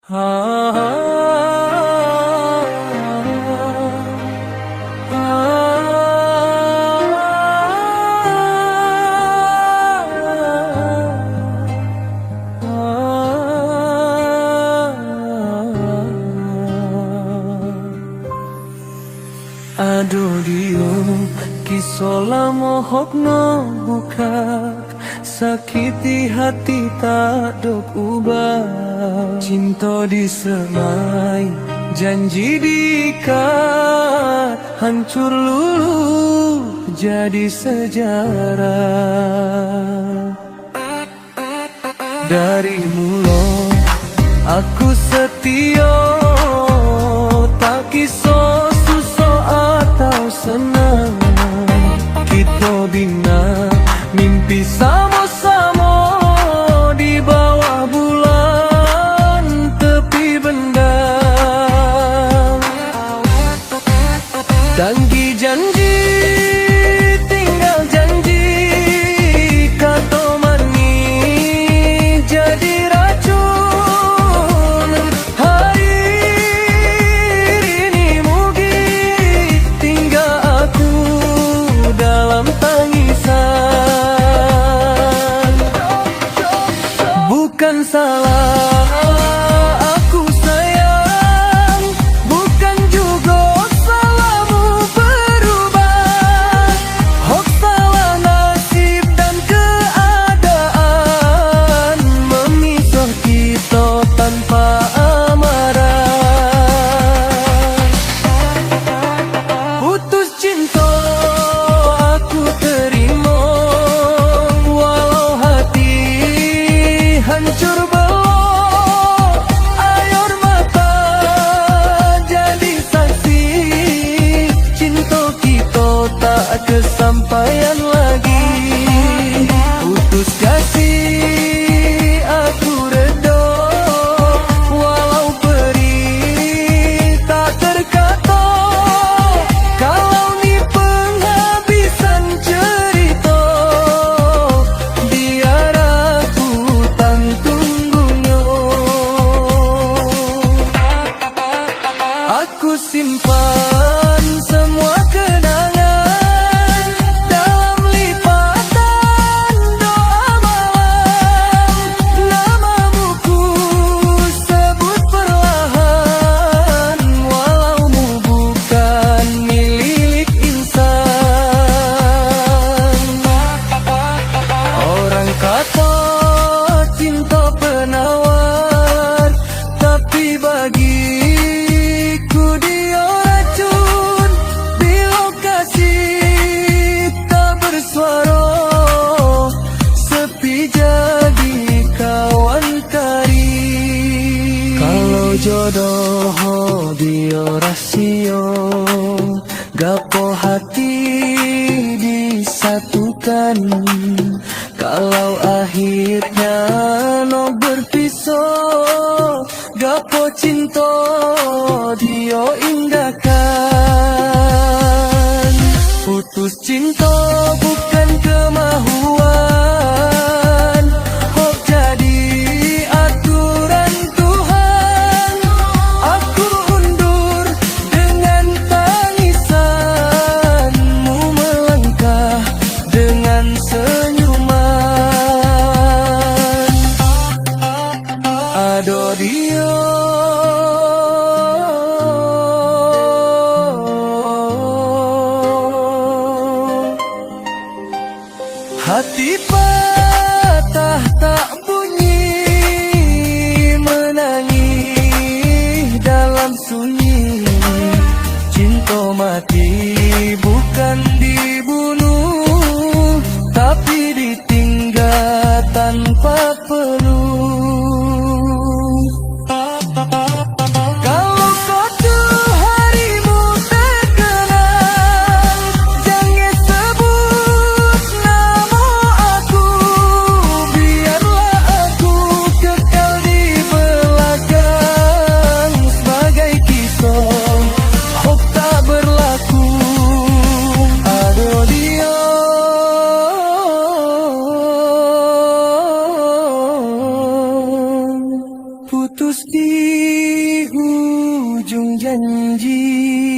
Aduh dio kisola mohok no buka sakiti hati tak dok ubah. Cinta disemai janji diikat hancur luluh jadi sejarah. Dari mulut aku setia tak kisah atau senang. Kita bina mimpi sama-sama di bawah bulan tepi bendang. Tanggi janji tinggal janji, kata manis jadi racun. Hari ini mugi tinggal aku dalam tangisan. Bukan salah aku sayang, bukan juga salahmu berubah. Hok salah nasib dan keadaan memisah kita tanpa amarah. Putus cinta aku terima, walau hati hancur belok. Air mata jadi saksi, cinta kita tak kesampaian lagi. Putus kasih aku reda, walau perih tak terkata. Kalau ni penghabisan cerita, biar aku tanggungnyo. Aku simpan semua kenangan dalam lipatan doa malam. Namamu ku sebut perlahan, walaumu bukan milik insan. Orang kata cinta penawar, tapi bagiku dia racun. Bila kasih tak bersuara, sepi jadi kawan karib. Kalau jodoh dia rahsia, gapo hati disatukan. Kalau akhirnya no berpisah, gapo cinta dia indahkan. Putus cinta bukan kemahuan, hok jadi aturan Tuhan. Aku undur dengan tangisanmu, melangkah dengan senyuman. Ado dia hati patah tak bunyi, menangis dalam sunyi. Cinta mati bukan dibunuh, tapi ditinggal tanpa peluh. putus di hujung janji.